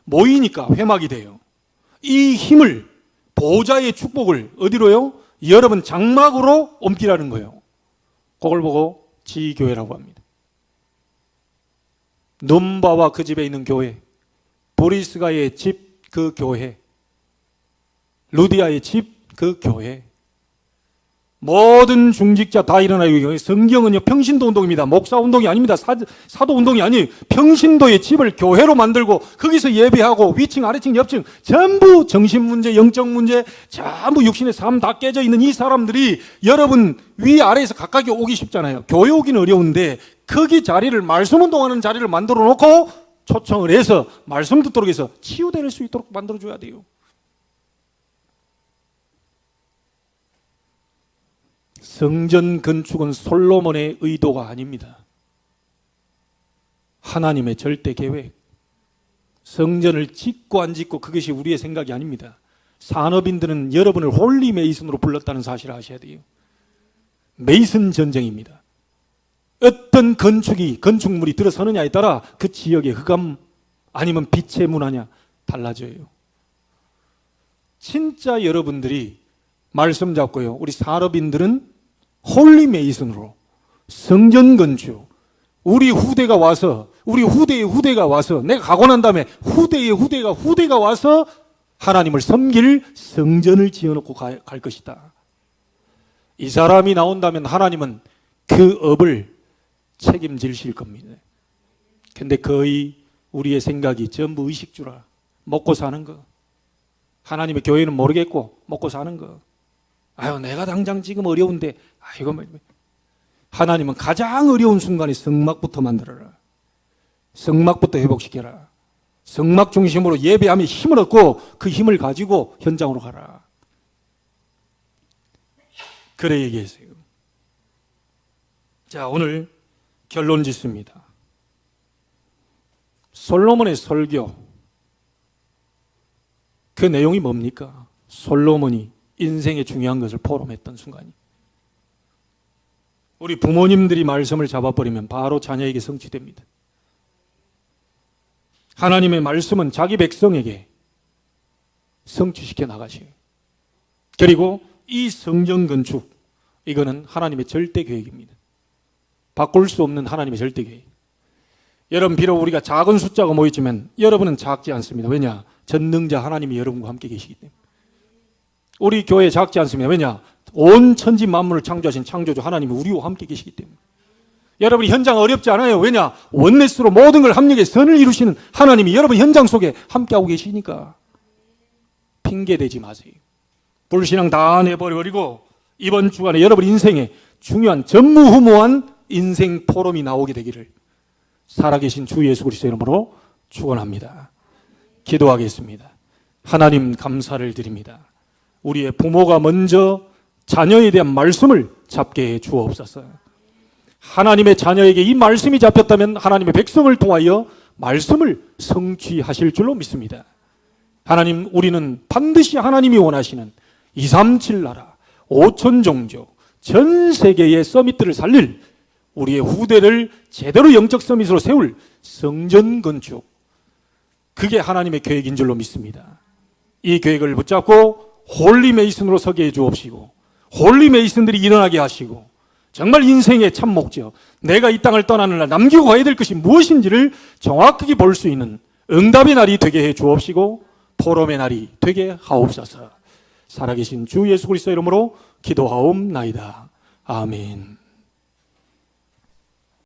S1: 모이니까 회막이 돼요. 이 힘을, 보호자의 축복을 어디로요? 여러분 장막으로 옮기라는 거예요. 그걸 보고 지교회라고 합니다. num바와 그 집에 있는 교회, 보리스가의 집 그 교회, 루디아의 집 그 교회, 모든 중직자 다 일어나요. 성경은요 평신도 운동입니다. 목사 운동이 아닙니다. 사도 운동이 아니에요. 평신도의 집을 교회로 만들고 거기서 예배하고 위층 아래층 옆층 전부 정신 문제, 영적 문제, 전부 육신의 삶 다 깨져 있는 이 사람들이 여러분 위아래에서 가까이 오기 쉽잖아요. 교회 오기는 어려운데 거기 자리를 말씀 운동하는 자리를 만들어 놓고 초청을 해서 말씀 듣도록 해서 치유될 수 있도록 만들어줘야 돼요. 성전 건축은 솔로몬의 의도가 아닙니다. 하나님의 절대 계획. 성전을 짓고 안 짓고 그것이 우리의 생각이 아닙니다. 산업인들은 여러분을 홀리 메이슨으로 불렀다는 사실을 아셔야 돼요. 메이슨 전쟁입니다. 어떤 건축물이 들어서느냐에 따라 그 지역의 흑암 아니면 빛의 문화냐 달라져요. 진짜 여러분들이 말씀 잡고요. 우리 산업인들은 홀리 메이슨으로 성전 건축, 우리 후대가 와서, 우리 후대의 후대가 와서, 내가 가고 난 다음에 후대의 후대가 와서 하나님을 섬길 성전을 지어놓고 갈 것이다. 이 사람이 나온다면 하나님은 그 업을 책임지실 겁니다. 근데 거의 우리의 생각이 전부 의식주라. 먹고 사는 거. 하나님의 교회는 모르겠고 먹고 사는 거. 아유 내가 당장 지금 어려운데 이거 하나님은 가장 어려운 순간에 성막부터 만들어라. 성막부터 회복시켜라. 성막 중심으로 예배하며 힘을 얻고 그 힘을 가지고 현장으로 가라. 그래 얘기했어요. 자, 오늘 결론 짓습니다. 솔로몬의 설교, 그 내용이 뭡니까? 솔로몬이 인생의 중요한 것을 포럼했던 순간이. 우리 부모님들이 말씀을 잡아버리면 바로 자녀에게 성취됩니다. 하나님의 말씀은 자기 백성에게 성취시켜 나가시요. 그리고 이 성전 건축, 이거는 하나님의 절대 계획입니다. 바꿀 수 없는 하나님의 절대 계획. 여러분 비록 우리가 작은 숫자가 모였지만 여러분은 작지 않습니다. 왜냐? 전능자 하나님이 여러분과 함께 계시기 때문에. 우리 교회 작지 않습니다. 왜냐? 온 천지 만물을 창조하신 창조주 하나님이 우리와 함께 계시기 때문에. 여러분 현장 어렵지 않아요. 왜냐? 원네스로 모든 걸 합력해 선을 이루시는 하나님이 여러분 현장 속에 함께하고 계시니까. 핑계대지 마세요. 불신앙 다 내버려버리고 이번 주간에 여러분 인생에 중요한 전무후무한 인생 포럼이 나오게 되기를 살아계신 주 예수 그리스도의 이름으로 축원합니다. 기도하겠습니다. 하나님 감사를 드립니다. 우리의 부모가 먼저 자녀에 대한 말씀을 잡게 해 주옵소서. 하나님의 자녀에게 이 말씀이 잡혔다면 하나님의 백성을 통하여 말씀을 성취하실 줄로 믿습니다. 하나님, 우리는 반드시 하나님이 원하시는 237 나라, 5천 종족, 전 세계의 서밋들을 살릴 우리의 후대를 제대로 영적 서밋으로 세울 성전 건축, 그게 하나님의 계획인 줄로 믿습니다. 이 계획을 붙잡고 홀리 메이슨으로 서게 해 주옵시고 홀리 메이슨들이 일어나게 하시고 정말 인생의 참 목적, 내가 이 땅을 떠나는 날 남기고 가야 될 것이 무엇인지를 정확하게 볼 수 있는 응답의 날이 되게 해 주옵시고 포럼의 날이 되게 하옵소서. 살아계신 주 예수 그리스도 이름으로 기도하옵나이다. 아멘.